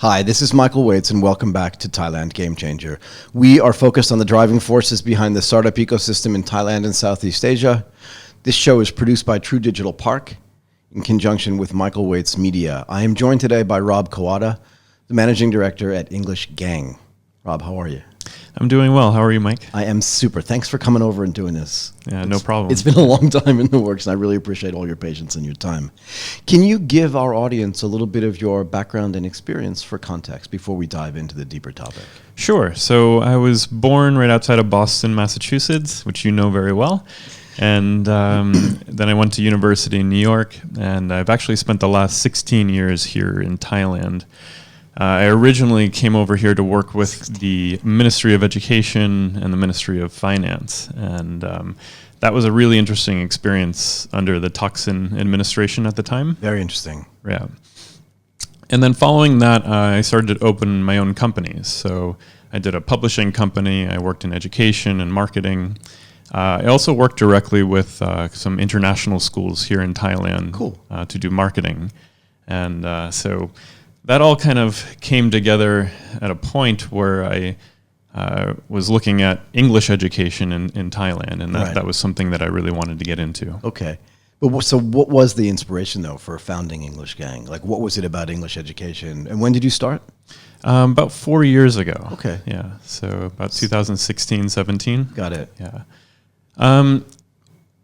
Hi, this is Michael Waitze, and welcome back to Thailand GameChanger. We are focused on the driving forces behind the startup ecosystem in Thailand and Southeast Asia. This show is produced by True Digital Park in conjunction with Michael Waitze Media. I am joined today by Rob Kawada, the managing director at English Gang. Rob, how are you? I'm doing well. How are you, Mike? I am super. Thanks for coming over and doing this. Yeah, no problem. It's been a long time in the works, and I really appreciate all your patience and your time. Can you give our audience a little bit of your background and experience for context before we dive into the deeper topic? Sure. So I was born right outside of Boston, Massachusetts, which you know very well. And then I went to university in New York, and I've actually spent the last 16 years here in Thailand. I originally came over here to work with the Ministry of Education and the Ministry of Finance, and that was a really interesting experience under the Thaksin administration at the time. Very interesting. Yeah. And then following that, I started to open my own companies. So I did a publishing company, I worked in education and marketing. I also worked directly with some international schools here in Thailand. Cool. To do marketing. And so that all kind of came together at a point where I was looking at English education in Thailand, and that was something that I really wanted to get into. Okay. But so what was the inspiration, though, for founding English Gang? Like, what was it about English education? And when did you start? About 4 years ago. Okay. Yeah. So about 2016, 17. Got it. Yeah.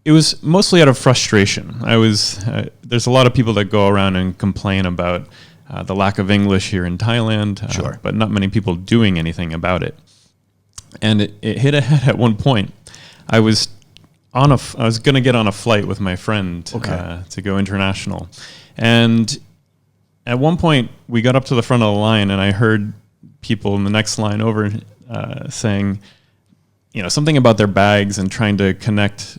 It was mostly out of frustration. There's a lot of people that go around and complain about the lack of English here in Thailand, Sure. But not many people doing anything about it. And it hit a head at one point. I was going to get on a flight with my friend to go international. And at one point, we got up to the front of the line, and I heard people in the next line over saying, something about their bags and trying to connect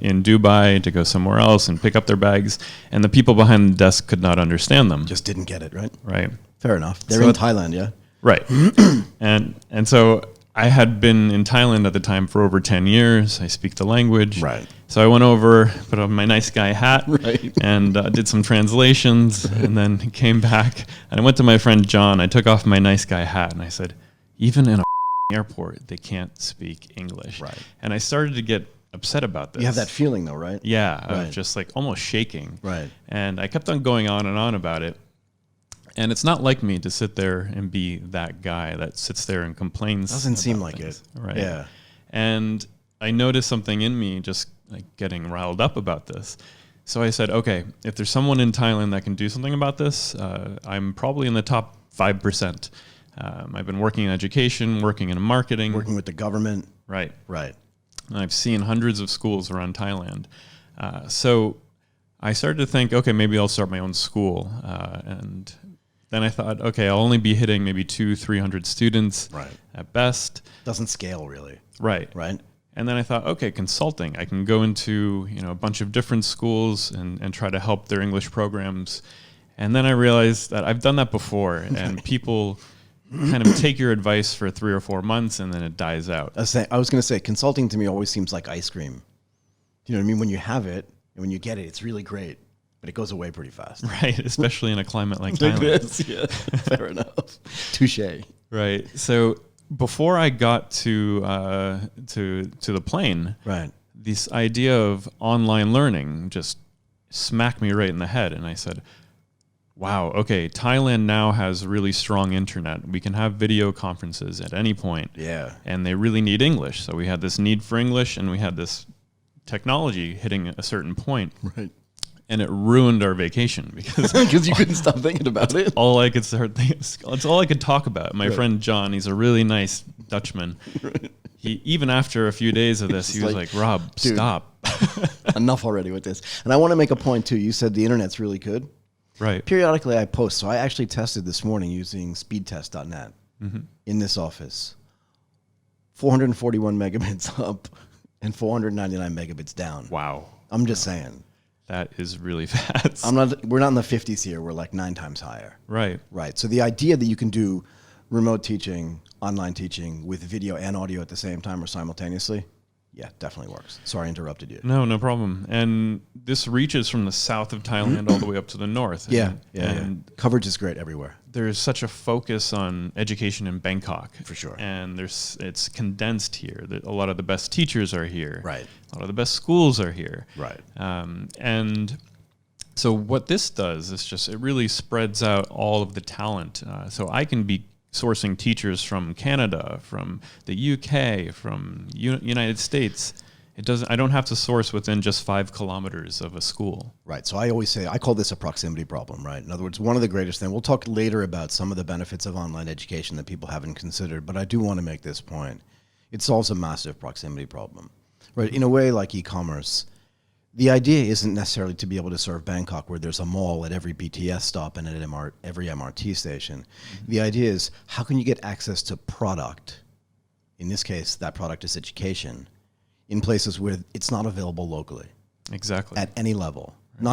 in Dubai to go somewhere else and pick up their bags. And the people behind the desk could not understand them. Just didn't get it, right? Right. Fair enough. They're in Thailand, yeah? Right. and so I had been in Thailand at the time for over 10 years. I speak the language. Right. So I went over, put on my nice guy hat, and did some translations, and then came back. And I went to my friend John. I took off my nice guy hat, and I said, even in a airport, they can't speak English. Right. And I started to get upset about this. You have that feeling, though, right? Yeah. I was just like almost shaking. Right. And I kept on going on and on about it. And it's not like me to sit there and be that guy that sits there and complains. Doesn't seem like things, it. Right. Yeah. And I noticed something in me just like getting riled up about this. So I said, okay, if there's someone in Thailand that can do something about this, I'm probably in the top 5%. I've been working in education, working in marketing. Working with the government. Right. Right. And I've seen hundreds of schools around Thailand. So I started to think, okay, maybe I'll start my own school. And then I thought, okay, I'll only be hitting maybe 200-300 students at best. Doesn't scale, really. Right. Right. And then I thought, okay, consulting. I can go into a bunch of different schools and try to help their English programs. And then I realized that I've done that before, and people kind of take your advice for 3 or 4 months, and then it dies out. I was going to say, consulting to me always seems like ice cream. You know what I mean? When you have it, and when you get it, it's really great, but it goes away pretty fast. Right, especially in a climate like Thailand. Yeah. Fair enough. Touche. Right. So before I got to the plane, this idea of online learning just smacked me right in the head, and I said, wow, okay, Thailand now has really strong internet. We can have video conferences at any point. Yeah. And they really need English. So we had this need for English, and we had this technology hitting a certain point. Right. And it ruined our vacation because you couldn't stop thinking about it. All I could start thinking, it's all I could talk about. My friend John, he's a really nice Dutchman. He, even after a few days of this, he was like, Rob, dude, stop. Enough already with this. And I want to make a point too. You said the internet's really good. Right. Periodically I post. So I actually tested this morning using speedtest.net in this office. 441 megabits up and 499 megabits down. Wow. I'm just saying. That is really fast. We're not in the 50s here. We're like 9 times higher. Right. Right. So the idea that you can do remote teaching, online teaching with video and audio at the same time or simultaneously, Yeah, definitely works. Sorry I interrupted you. No problem. And this reaches from the south of Thailand all the way up to the north. And coverage is great everywhere. There's such a focus on education in Bangkok. For sure. And it's condensed here. A lot of the best teachers are here. Right. A lot of the best schools are here. Right. And so what this does is it really spreads out all of the talent. So I can be sourcing teachers from Canada, from the UK, from United States. I don't have to source within just 5 kilometers of a school. Right. So I always say, I call this a proximity problem, right? In other words, one of the greatest things, we'll talk later about some of the benefits of online education that people haven't considered, but I do want to make this point. It solves a massive proximity problem, right? In a way like e-commerce, the idea isn't necessarily to be able to serve Bangkok where there's a mall at every BTS stop and at every MRT station. The idea is, how can you get access to product? In this case, that product is education, in places where it's not available locally. Exactly. At any level. Right.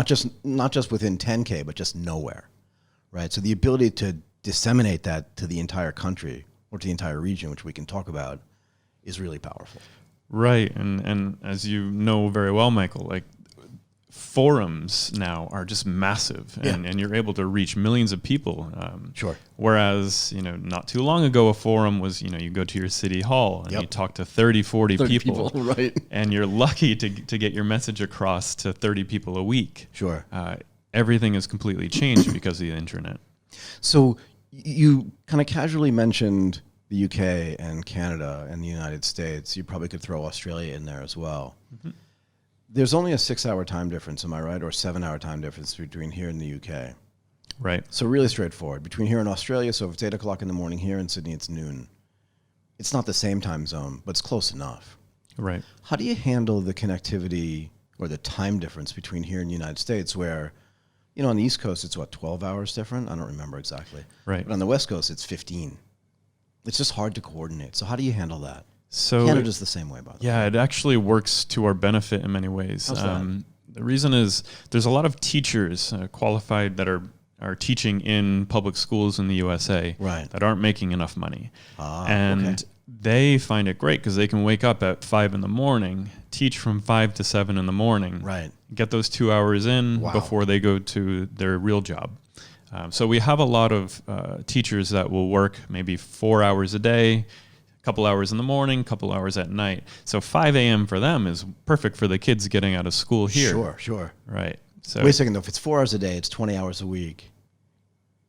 Not just within 10K, but just nowhere. Right? So the ability to disseminate that to the entire country or to the entire region, which we can talk about, is really powerful. Right, and as you know very well, Michael, like forums now are just massive, and you're able to reach millions of people. Sure. Whereas, not too long ago, a forum was, you go to your city hall and you talk to 30, 40 people, right? And you're lucky to get your message across to 30 people a week. Sure. Everything has completely changed because of the internet. So you kind of casually mentioned the UK and Canada and the United States. You probably could throw Australia in there as well. Mm-hmm. There's only a 6-hour time difference, am I right? Or 7-hour time difference between here and the UK. Right. So really straightforward. Between here and Australia, so if it's 8 o'clock in the morning here, in Sydney it's noon. It's not the same time zone, but it's close enough. Right. How do you handle the connectivity or the time difference between here and the United States where, on the East Coast, it's 12 hours different? I don't remember exactly. Right. But on the West Coast, it's 15. It's just hard to coordinate. So how do you handle that? So Canada's the same way, by the way. Yeah, it actually works to our benefit in many ways. How's that? The reason is there's a lot of teachers qualified that are teaching in public schools in the USA that aren't making enough money. And they find it great because they can wake up at 5 in the morning, teach from 5 to 7 in the morning, get those 2 hours in before they go to their real job. So we have a lot of teachers that will work maybe 4 hours a day, a couple hours in the morning, a couple hours at night. So 5 a.m. for them is perfect for the kids getting out of school here. Sure. Right. So wait a second, though. If it's 4 hours a day, it's 20 hours a week.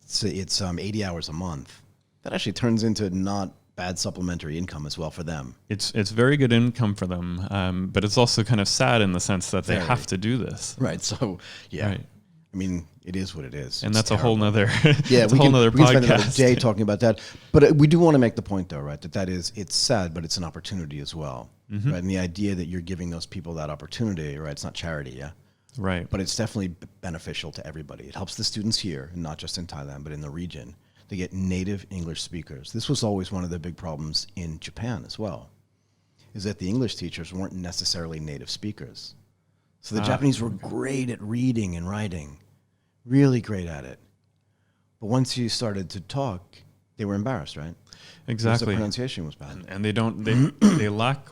It's 80 hours a month. That actually turns into not bad supplementary income as well for them. It's very good income for them, but it's also kind of sad in the sense that they have to do this. Right. So, yeah. Right. I mean, it is what it is. And that's a whole nother podcast. We can spend another day talking about that. But we do want to make the point, though, right, it's sad, but it's an opportunity as well. Mm-hmm. Right? And the idea that you're giving those people that opportunity, right, it's not charity, yeah? Right. But it's definitely beneficial to everybody. It helps the students here, and not just in Thailand, but in the region, to get native English speakers. This was always one of the big problems in Japan as well, is that the English teachers weren't necessarily native speakers. So the Japanese were great at reading and writing, really great at it. But once you started to talk, they were embarrassed, right? Exactly. Because the pronunciation was bad. And they lack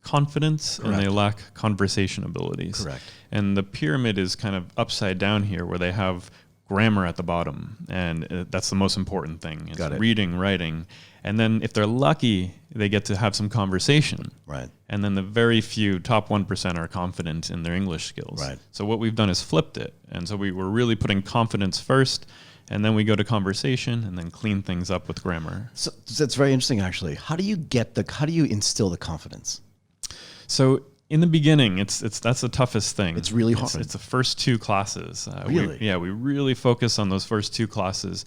confidence. Correct. And they lack conversation abilities. Correct. And the pyramid is kind of upside down here where they have grammar at the bottom, and that's the most important thing. It's reading, writing, and then if they're lucky, they get to have some conversation. Right. And then the very few top 1% are confident in their English skills. Right. So what we've done is flipped it, and so we were really putting confidence first, and then we go to conversation, and then clean things up with grammar. So that's very interesting, actually. How do you instill the confidence? So in the beginning, that's the toughest thing. It's really hard. It's the first 2 classes. Really? We really focus on those first 2 classes.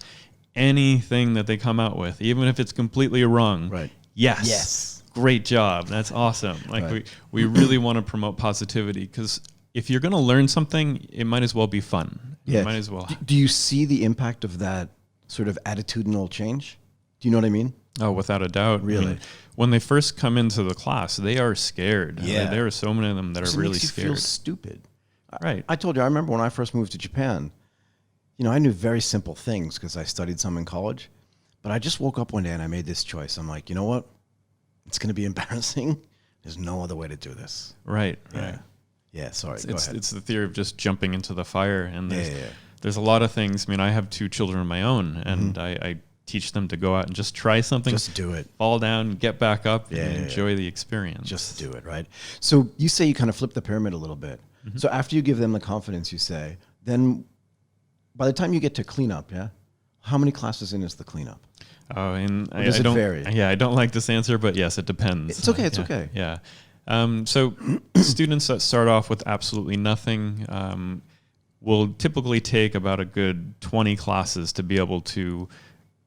Anything that they come out with, even if it's completely wrong. Right. Yes. Great job. That's awesome. We really want to promote positivity because if you're going to learn something, it might as well be fun. Yeah. It might as well. Do you see the impact of that sort of attitudinal change? Do you know what I mean? Oh, without a doubt. Really? I mean, when they first come into the class, they are scared. Yeah. There are so many of them that are really scared. It makes you feel stupid. Right. I told you, I remember when I first moved to Japan, I knew very simple things because I studied some in college, but I just woke up one day and I made this choice. I'm like, you know what? It's going to be embarrassing. There's no other way to do this. Right. Yeah. Right. Yeah. Sorry. Go ahead. It's the theory of just jumping into the fire. And Yeah. there's a lot of things. I mean, I have 2 children of my own, and I teach them to go out and just try something. Just do it. Fall down, get back up, Yeah, and yeah, enjoy the experience. Just do it, right? So you say you kind of flip the pyramid a little bit. So after you give them the confidence, you say, then by the time you get to cleanup, yeah, how many classes in is the cleanup? Oh, and does I it don't. vary? Yeah, I don't like this answer, but yes, it depends. It's okay. It's yeah, okay. Yeah. So students that start off with absolutely nothing will typically take about a good 20 classes to be able to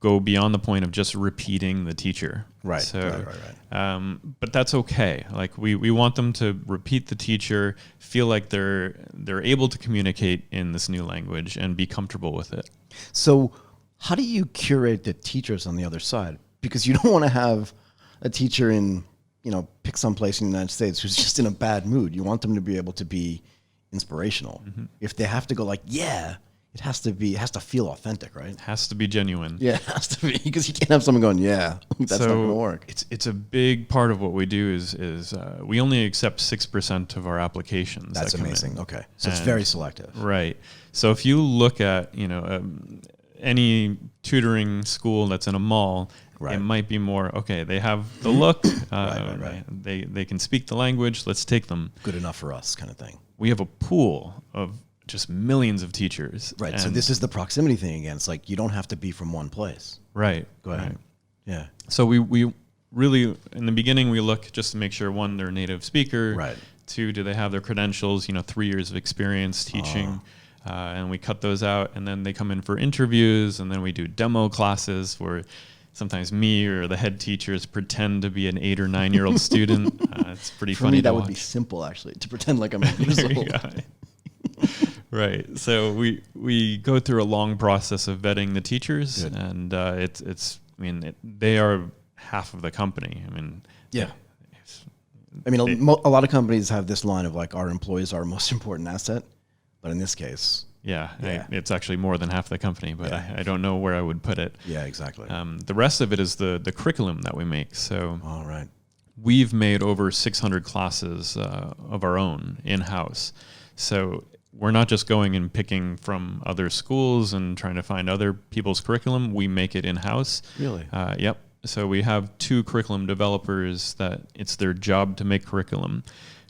go beyond the point of just repeating the teacher. Right. So, right. But that's okay. Like we want them to repeat the teacher, feel like they're able to communicate in this new language and be comfortable with it. So how do you curate the teachers on the other side? Because you don't want to have a teacher in, pick someplace in the United States who's just in a bad mood. You want them to be able to be inspirational. If they have to go like, yeah, it has to feel authentic, right? It has to be genuine. Yeah, it has to be, because you can't have someone going, yeah, that's not going to work. It's a big part of what we do is we only accept 6% of our applications. That's that come amazing. in. Okay, so it's very selective. Right. So if you look at any tutoring school that's in a mall, Right. it might be more okay. They have the look. Right. They can speak the language. Let's take them. Good enough for us, kind of thing. We have a pool of just millions of teachers. Right. So this is the proximity thing again. It's like you don't have to be from one place. Right. Go ahead. Right. Yeah. So we really, in the beginning, we look just to make sure, 1, they're a native speaker. Right. 2, do they have their credentials, 3 years of experience teaching. And we cut those out, and then they come in for interviews, and then we do demo classes where sometimes me or the head teachers pretend to be an 8 or 9-year-old student. It's pretty For funny me, that to would watch. be simple, actually, to pretend like I'm 8 years There you old. go. Right. So we go through a long process of vetting the teachers. Good. And they are half of the company. Yeah. A lot of companies have this line of like, our employees are our most important asset. But in this case, it's actually more than half the company, but I don't know where I would put it. Yeah, exactly. The rest of it is the curriculum that we make. So All right. we've made over 600 classes of our own in-house. So we're not just going and picking from other schools and trying to find other people's curriculum. We make it in-house. Really? Yep. So we have 2 curriculum developers that it's their job to make curriculum.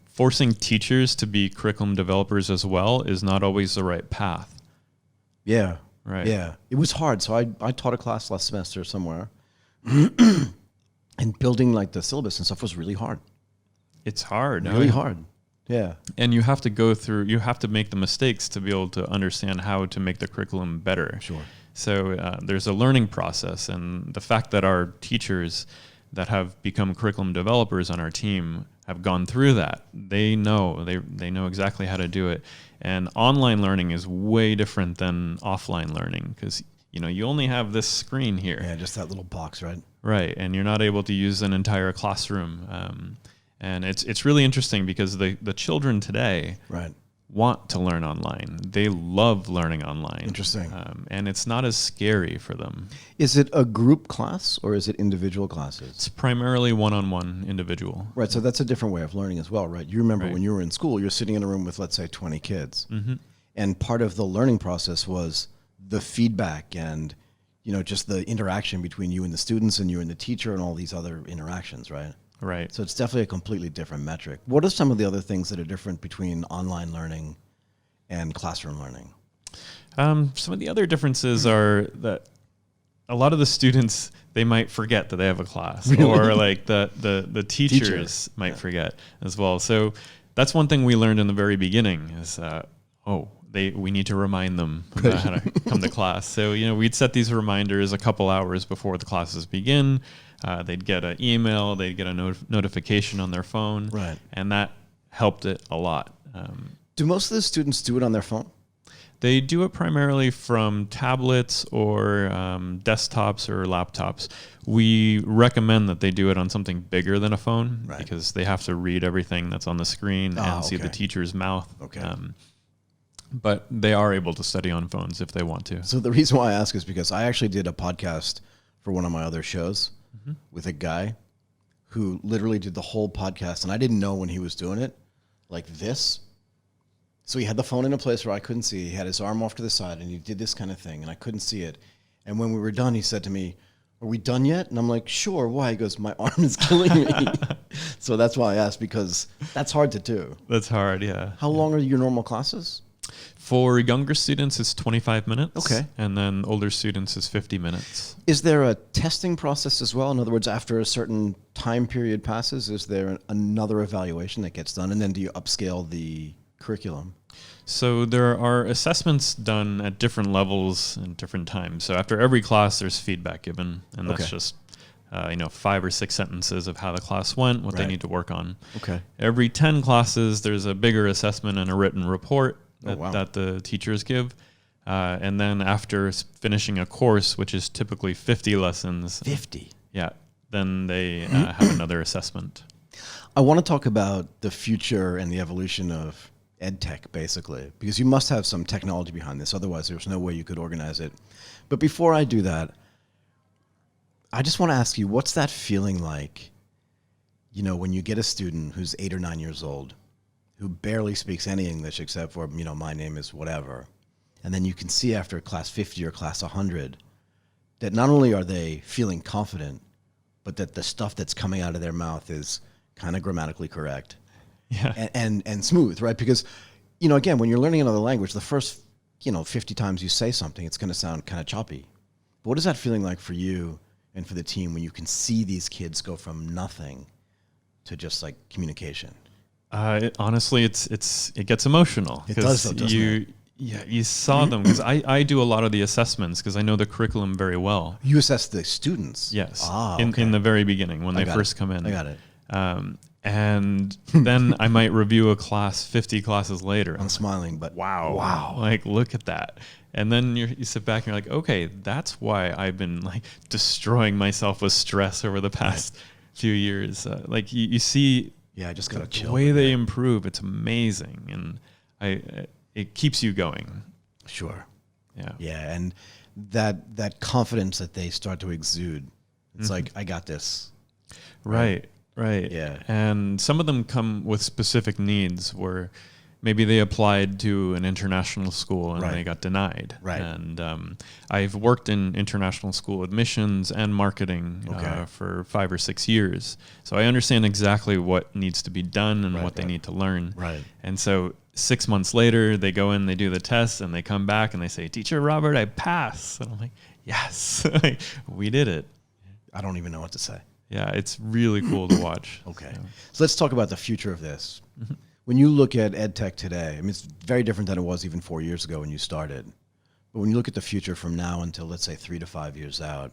Forcing teachers to be curriculum developers as well is not always the right path. Yeah. Right. Yeah. It was hard. So I taught a class last semester somewhere. And building like the syllabus and stuff was really hard. It's hard. Really hard. Yeah. And you have to make the mistakes to be able to understand how to make the curriculum better. Sure. So there's a learning process, and the fact that our teachers that have become curriculum developers on our team have gone through that, they know exactly how to do it. And online learning is way different than offline learning because you only have this screen here. Yeah, just that little box, right? Right, and you're not able to use an entire classroom. And it's really interesting because the children today Right. want to learn online. They love learning online. Interesting. And it's not as scary for them. Is it a group class or is it individual classes? It's primarily one-on-one individual. Right, so that's a different way of learning as well, right? You remember Right. when you were in school, you're sitting in a room with, let's say, 20 kids. And part of the learning process was the feedback and, just the interaction between you and the students and you and the teacher and all these other interactions, right? Right. So it's definitely a completely different metric. What are some of the other things that are different between online learning and classroom learning? Some of the other differences are that a lot of the students, they might forget that they have a class, Really? or like the teachers might forget as well. So that's one thing we learned in the very beginning is, we need to remind them about how to come to class. So, we'd set these reminders a couple hours before the classes begin. They'd get an email, they'd get a notification on their phone. Right. And that helped it a lot. Do most of the students do it on their phone? They do it primarily from tablets or desktops or laptops. We recommend that they do it on something bigger than a phone because they have to read everything that's on the screen and see the teacher's mouth. Okay. But they are able to study on phones if they want to. So the reason why I ask is because I actually did a podcast for one of my other shows with a guy who literally did the whole podcast, and I didn't know when he was doing it, like this. So he had the phone in a place where I couldn't see. He had his arm off to the side, and he did this kind of thing, and I couldn't see it. And when we were done, he said to me, "Are we done yet?" And I'm like, "Sure." Why? He goes, "My arm is killing me." So that's why I asked, because that's hard to do. That's hard, yeah. How long are your normal classes? For younger students, it's 25 minutes. Okay. And then older students is 50 minutes. Is there a testing process as well? In other words, after a certain time period passes, is there another evaluation that gets done? And then do you upscale the curriculum? So there are assessments done at different levels and different times. So after every class, there's feedback given, and that's just 5 or 6 sentences of how the class went, what they need to work on. Okay. Every 10 classes, there's a bigger assessment and a written report that the teachers give. And then after finishing a course, which is typically 50 lessons. 50? Yeah. Then they have another assessment. I want to talk about the future and the evolution of EdTech, basically, because you must have some technology behind this. Otherwise, there's no way you could organize it. But before I do that, I just want to ask you, what's that feeling like, when you get a student who's 8 or 9 years old, who barely speaks any English except for, my name is whatever, and then you can see after class 50 or class 100 that not only are they feeling confident, but that the stuff that's coming out of their mouth is kind of grammatically correct. Yeah. And smooth, right? Because, again, when you're learning another language, the first, 50 times you say something, it's going to sound kind of choppy. But what is that feeling like for you and for the team when you can see these kids go from nothing to just like communication? Honestly, it gets emotional. It does, though, doesn't it? Yeah, you saw them, because I do a lot of the assessments because I know the curriculum very well. You assess the students? Yes. Okay. In the very beginning when they first come in. I got it. And then I might review a class 50 classes later. I'm smiling, but wow. Like, look at that. And then you sit back and you're like, okay, that's why I've been like destroying myself with stress over the past few years. Like you see I just got to chill. The way they improve, it's amazing. And it keeps you going. Sure. Yeah. Yeah. And that confidence that they start to exude, it's like, I got this. Right. Yeah. And some of them come with specific needs where maybe they applied to an international school and they got denied. Right. And I've worked in international school admissions and marketing for 5 or 6 years. So I understand exactly what needs to be done and what they need to learn. Right. And so 6 months later, they go in, they do the test, and they come back and they say, "Teacher Robert, I passed." And I'm like, yes, we did it. I don't even know what to say. Yeah, it's really cool to watch. Okay. So let's talk about the future of this. When you look at EdTech today, I mean, it's very different than it was even 4 years ago when you started. But when you look at the future from now until, let's say, 3 to 5 years out,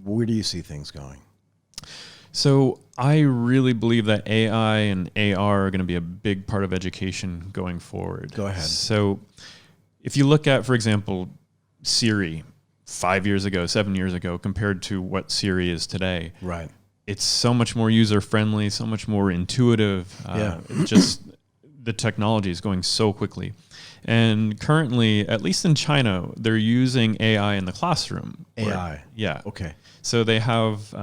where do you see things going? So I really believe that AI and AR are going to be a big part of education going forward. Go ahead. So if you look at, for example, Siri 5 years ago, 7 years ago, compared to what Siri is today. Right. It's so much more user-friendly, so much more intuitive. Just the technology is going so quickly. And currently, at least in China, they're using AI in the classroom. AI? Yeah. Okay. So they have,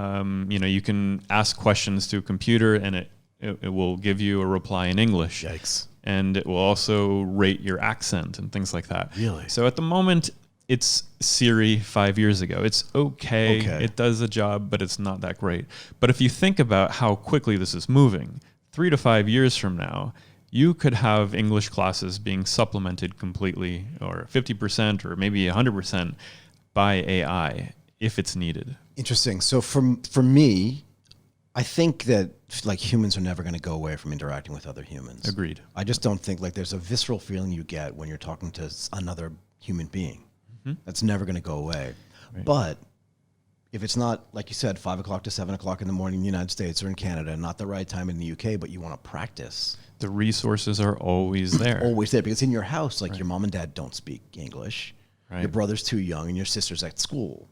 you can ask questions to a computer and it will give you a reply in English. Yikes. And it will also rate your accent and things like that. Really? So at the moment, it's Siri 5 years ago. It's okay. It does a job, but it's not that great. But if you think about how quickly this is moving, 3 to 5 years from now, you could have English classes being supplemented completely, or 50% or maybe 100% by AI if it's needed. Interesting. So for me, I think that like humans are never going to go away from interacting with other humans. Agreed. I just don't think like there's a visceral feeling you get when you're talking to another human being. That's never going to go away. Right. But if it's not, like you said, 5 o'clock to 7 o'clock in the morning in the United States or in Canada, not the right time in the UK, but you want to practice. The resources are always there. Always there, because in your house, like your mom and dad don't speak English. Right. Your brother's too young and your sister's at school.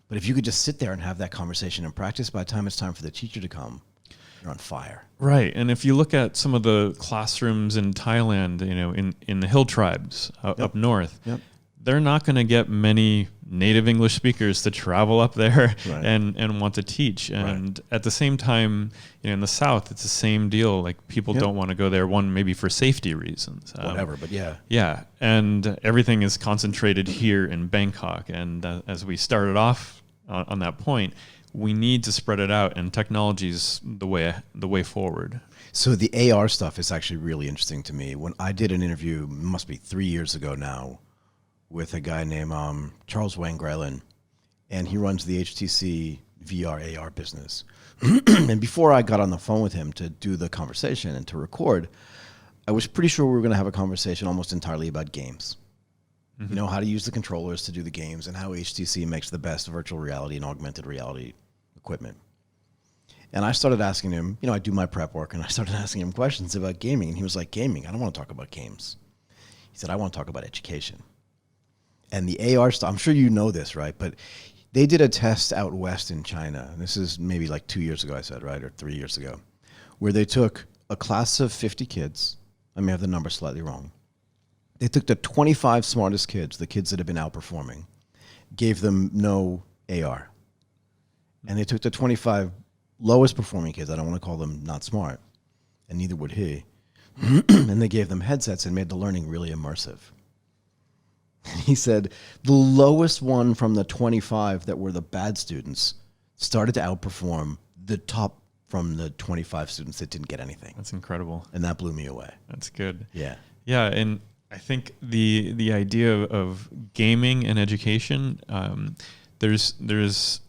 But if you could just sit there and have that conversation and practice, by the time it's time for the teacher to come, you're on fire. Right. And if you look at some of the classrooms in Thailand, in the hill tribes up north, they're not going to get many native English speakers to travel up there Right. and want to teach. And at the same time, in the South, it's the same deal. Like people don't want to go there, one, maybe for safety reasons. Whatever, but yeah. Yeah. And everything is concentrated here in Bangkok. And as we started off on that point, we need to spread it out, and technology is the way forward. So the AR stuff is actually really interesting to me. When I did an interview, must be 3 years ago now, with a guy named Charles Wang Grelin, and he runs the HTC VR AR business. And before I got on the phone with him to do the conversation and to record, I was pretty sure we were going to have a conversation almost entirely about games. You know, how to use the controllers to do the games and how HTC makes the best virtual reality and augmented reality equipment. And I started asking him, I do my prep work, and I started asking him questions about gaming. And he was like, gaming? I don't want to talk about games. He said, I want to talk about education. And the AR stuff, I'm sure you know this, right? But they did a test out west in China. And this is maybe like 2 years ago, I said, right? Or 3 years ago, where they took a class of 50 kids. I may have the number slightly wrong. They took the 25 smartest kids, the kids that have been outperforming, gave them no AR. And they took the 25 lowest performing kids, I don't want to call them not smart, and neither would he, and they gave them headsets and made the learning really immersive. He said the lowest one from the 25 that were the bad students started to outperform the top from the 25 students that didn't get anything. That's incredible. And that blew me away. That's good. Yeah. Yeah, and I think the idea of gaming and education, there's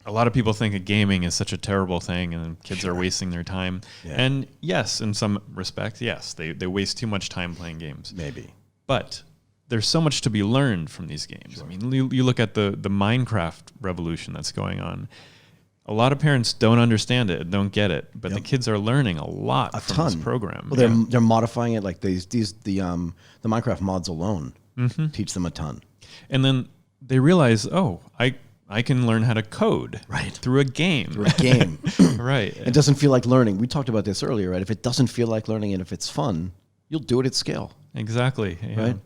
a lot of people think that gaming is such a terrible thing and kids are wasting their time. Yeah. And yes, in some respects, yes, they waste too much time playing games. Maybe. But there's so much to be learned from these games. Sure. I mean, you look at the Minecraft revolution that's going on. A lot of parents don't understand it, don't get it, but the kids are learning a lot from this program. Well, they're modifying it, like the Minecraft mods alone teach them a ton. And then they realize, I can learn how to code through a game. Right. It doesn't feel like learning. We talked about this earlier, right? If it doesn't feel like learning and if it's fun, you'll do it at scale. Exactly. Yeah. Right.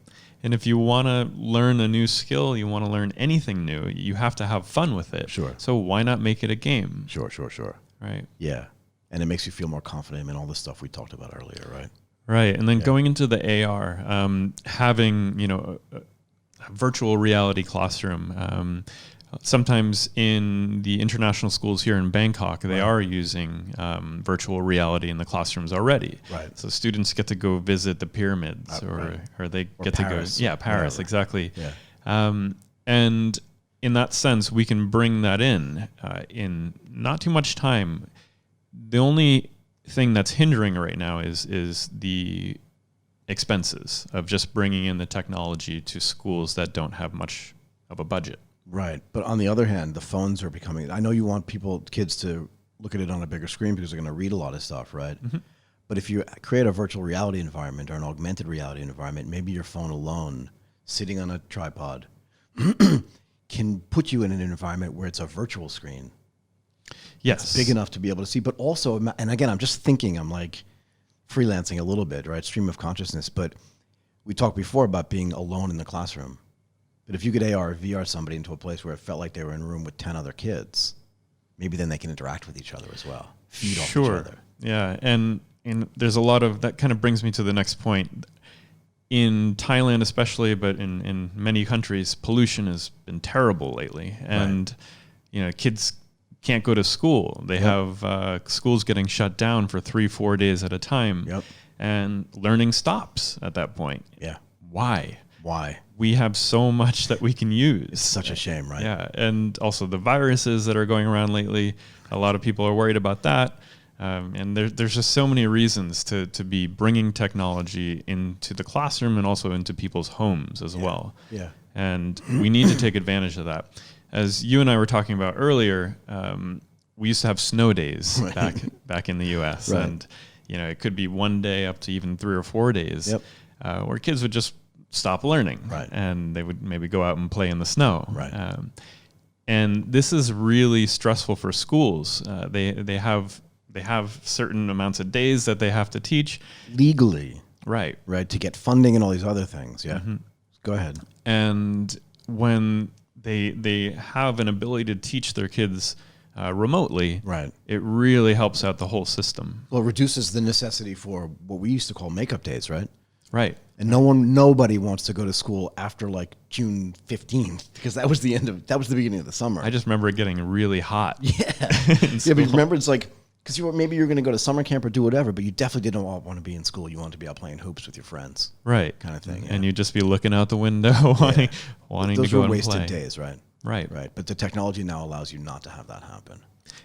And if you want to learn a new skill, you want to learn anything new, you have to have fun with it. Sure. So why not make it a game? Sure. Right. Yeah. And it makes you feel more confident in all the stuff we talked about earlier, right? Right. And then going into the AR, having, a virtual reality classroom. Sometimes in the international schools here in Bangkok, they are using virtual reality in the classrooms already. Right. So students get to go visit the pyramids, or they get Paris, to go. Yeah, Paris, whatever. Exactly. Yeah. And in that sense, we can bring that in not too much time. The only thing that's hindering right now is the expenses of just bringing in the technology to schools that don't have much of a budget. Right. But on the other hand, the phones are becoming, I know you want kids to look at it on a bigger screen because they're going to read a lot of stuff, right? Mm-hmm. But if you create a virtual reality environment or an augmented reality environment, maybe your phone alone, sitting on a tripod, can put you in an environment where it's a virtual screen. Yes. It's big enough to be able to see, but also, and again, I'm just thinking, I'm like freelancing a little bit, right? Stream of consciousness. But we talked before about being alone in the classroom. But if you could AR or VR somebody into a place where it felt like they were in a room with 10 other kids, maybe then they can interact with each other as well. Feed off each other. Yeah. And there's a lot of, that kind of brings me to the next point. In Thailand especially, but in many countries, pollution has been terrible lately. And, kids can't go to school. They have schools getting shut down for 3-4 days at a time. Yep. And learning stops at that point. Yeah. Why? Why? We have so much that we can use. It's such a shame, right? Yeah, and also the viruses that are going around lately, a lot of people are worried about that. And there's just so many reasons to be bringing technology into the classroom and also into people's homes as well. Yeah. And we need to take advantage of that. As you and I were talking about earlier, we used to have snow days back in the U.S. Right. And it could be one day up to even 3 or 4 days where kids would just stop learning, and they would maybe go out and play in the snow. Right. And this is really stressful for schools. They have certain amounts of days that they have to teach Legally. Right. To get funding and all these other things. Yeah. Mm-hmm. Go ahead. And when they have an ability to teach their kids remotely, right, it really helps out the whole system. Well, it reduces the necessity for what we used to call makeup days, right? Right. And nobody wants to go to school after like June 15th because that was the beginning of the summer. I just remember it getting really hot. Yeah. Yeah, but remember, it's like, because maybe you're going to go to summer camp or do whatever, but you definitely didn't want to be in school. You wanted to be out playing hoops with your friends. Right. Kind of thing. Yeah. And you'd just be looking out the window wanting to go and play. Those were wasted days, right? Right. Right. But the technology now allows you not to have that happen.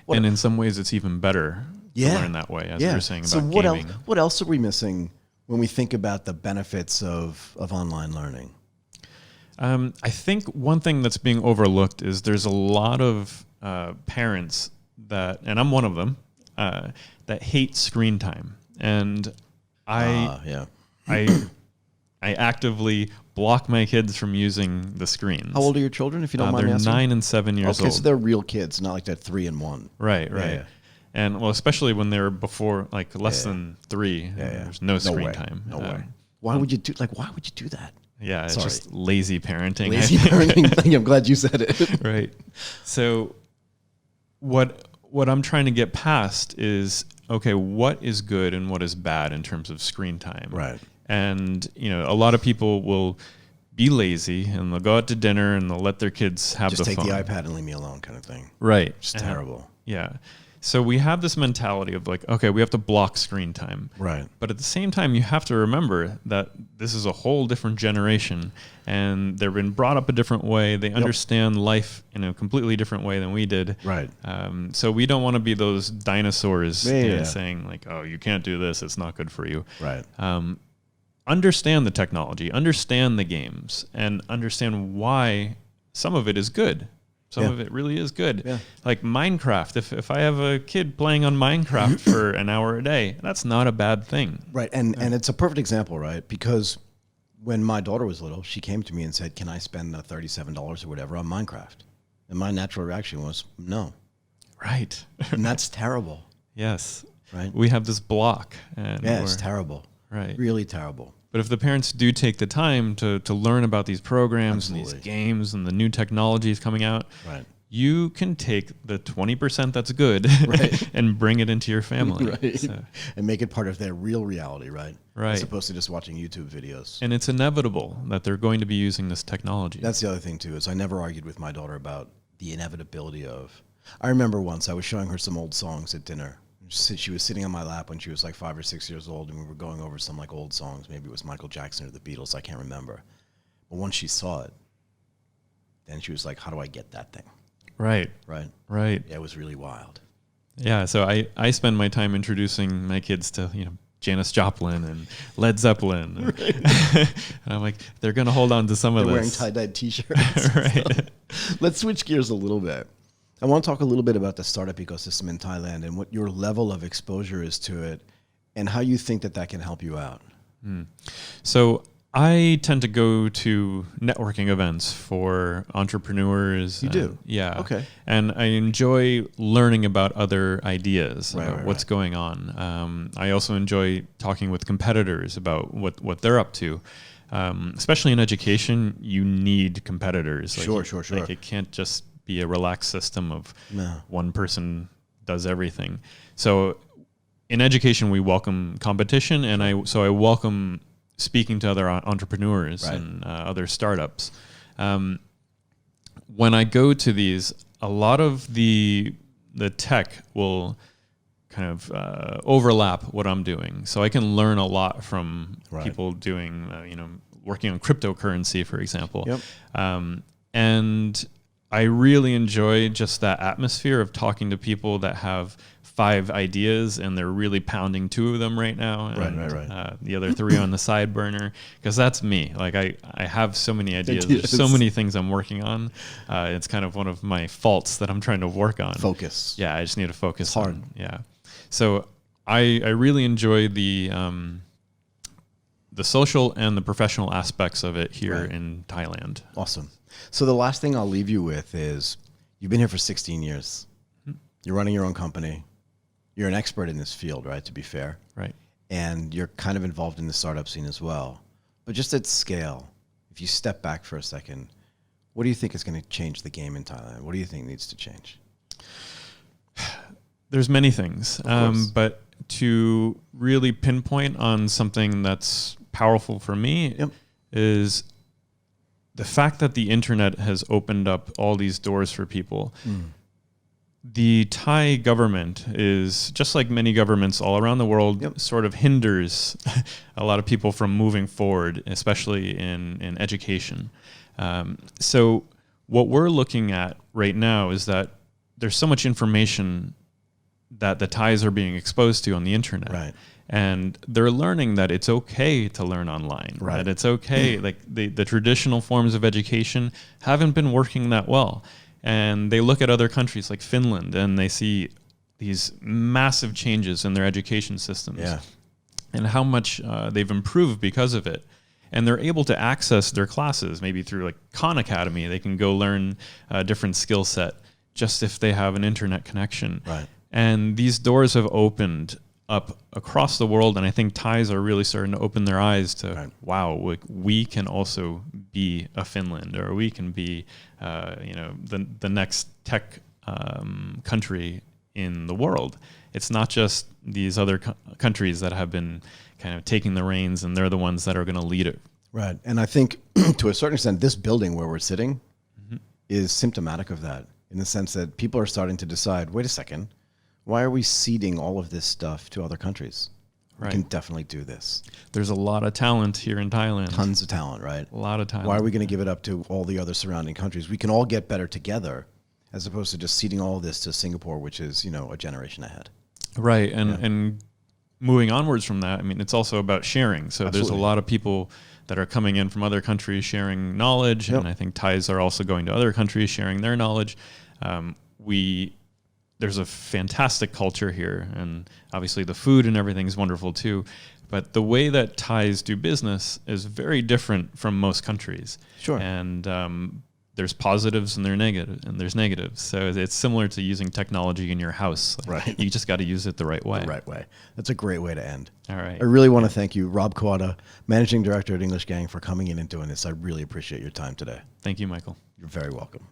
And in some ways, it's even better to learn that way, as you were saying about gaming. What else are we missing when we think about the benefits of online learning? I think one thing that's being overlooked is there's a lot of parents that, and I'm one of them, that hate screen time. And I actively block my kids from using the screens. How old are your children, if you don't mind me asking? They're 9 and 7 years old. Okay, so they're real kids, not like that 3 and 1. Right. Yeah. And well, especially when they're before like less than 3, there's no screen time. No way. Why would you do that? Yeah, it's just lazy parenting. Lazy parenting thing. I'm glad you said it. Right. So what I'm trying to get past is, okay, what is good and what is bad in terms of screen time? Right. And, a lot of people will be lazy and they'll go out to dinner and they'll let their kids have just the phone. Just take the iPad and leave me alone kind of thing. Right. It's terrible. Yeah. So we have this mentality of like, okay, we have to block screen time. Right. But at the same time, you have to remember that this is a whole different generation and they've been brought up a different way. They understand life in a completely different way than we did. Right. So we don't want to be those dinosaurs saying like, oh, you can't do this. It's not good for you. Right. Understand the technology, understand the games, and understand why some of it is good. Some of it really is good. Yeah. Like Minecraft. If I have a kid playing on Minecraft for an hour a day, that's not a bad thing. Right. And it's a perfect example, right? Because when my daughter was little, she came to me and said, can I spend $37 or whatever on Minecraft? And my natural reaction was, no. Right. And that's terrible. Yes. Right. We have this block. And it's terrible. Right. Really terrible. But if the parents do take the time to learn about these programs and these games and the new technologies coming out, you can take the 20% that's good and bring it into your family. Right. So. And make it part of their real reality, right? Right. As opposed to just watching YouTube videos. And it's inevitable that they're going to be using this technology. That's the other thing, too, is I never argued with my daughter about the inevitability of... I remember once I was showing her some old songs at dinner. She was sitting on my lap when she was like 5 or 6 years old, and we were going over some like old songs. Maybe it was Michael Jackson or the Beatles. I can't remember. But once she saw it, then she was like, "How do I get that thing?" Right. Right. Right. Yeah, it was really wild. Yeah. So I spend my time introducing my kids to Janis Joplin and Led Zeppelin, and I'm like, they're gonna hold on to some of this. Wearing tie-dyed T-shirts. Right. Let's switch gears a little bit. I want to talk a little bit about the startup ecosystem in Thailand and what your level of exposure is to it and how you think that can help you out. So I tend to go to networking events for entrepreneurs. You do? Yeah. Okay. And I enjoy learning about other ideas, what's going on. I also enjoy talking with competitors about what they're up to. Especially in education, you need competitors. Sure. Like it can't just be a relaxed system of one person does everything. So in education, we welcome competition, and I welcome speaking to other entrepreneurs and other startups. When I go to these, a lot of the tech will kind of overlap what I'm doing. So I can learn a lot from people doing, working on cryptocurrency, for example. Yep. And I really enjoy just that atmosphere of talking to people that have 5 ideas and they're really pounding 2 of them right now. And, the other 3 on the side burner, because that's me. Like I have so many ideas. There's so many things I'm working on. It's kind of one of my faults that I'm trying to work on. Focus. Yeah, I just need to focus. It's hard. So I really enjoy the social and the professional aspects of it here in Thailand. Awesome. So the last thing I'll leave you with is you've been here for 16 years. You're running your own company. You're an expert in this field, right, to be fair. Right. And you're kind of involved in the startup scene as well. But just at scale, if you step back for a second, what do you think is going to change the game in Thailand? What do you think needs to change? There's many things, but to really pinpoint on something that's powerful for me is the fact that the internet has opened up all these doors for people. The Thai government is, just like many governments all around the world, sort of hinders a lot of people from moving forward, especially in education. So what we're looking at right now is that there's so much information that the Thais are being exposed to on the internet. Right. And they're learning that it's okay to learn online. Right. That it's okay. Like the traditional forms of education haven't been working that well. And they look at other countries like Finland and they see these massive changes in their education systems and how much they've improved because of it. And they're able to access their classes, maybe through like Khan Academy. They can go learn a different skill set just if they have an internet connection. Right. And these doors have opened up across the world, and I think Thais are really starting to open their eyes to, wow, we can also be a Finland, or we can be, the next tech country in the world. It's not just these other countries that have been kind of taking the reins, and they're the ones that are going to lead it. Right. And I think to a certain extent, this building where we're sitting is symptomatic of that, in the sense that people are starting to decide, wait a second, why are we ceding all of this stuff to other countries? Right. We can definitely do this. There's a lot of talent here in Thailand. Tons of talent, right? A lot of talent. Why are we going to give it up to all the other surrounding countries? We can all get better together, as opposed to just ceding all of this to Singapore, which is, a generation ahead. Right. And moving onwards from that, I mean, it's also about sharing. So there's a lot of people that are coming in from other countries sharing knowledge. And I think Thais are also going to other countries sharing their knowledge. There's a fantastic culture here, and obviously the food and everything is wonderful too. But the way that Thais do business is very different from most countries. Sure. And there's positives and there's negatives. So it's similar to using technology in your house. Right. You just got to use it the right way. The right way. That's a great way to end. All right. I really want to thank you, Rob Kawada, Managing Director at English Gang, for coming in and doing this. I really appreciate your time today. Thank you, Michael. You're very welcome.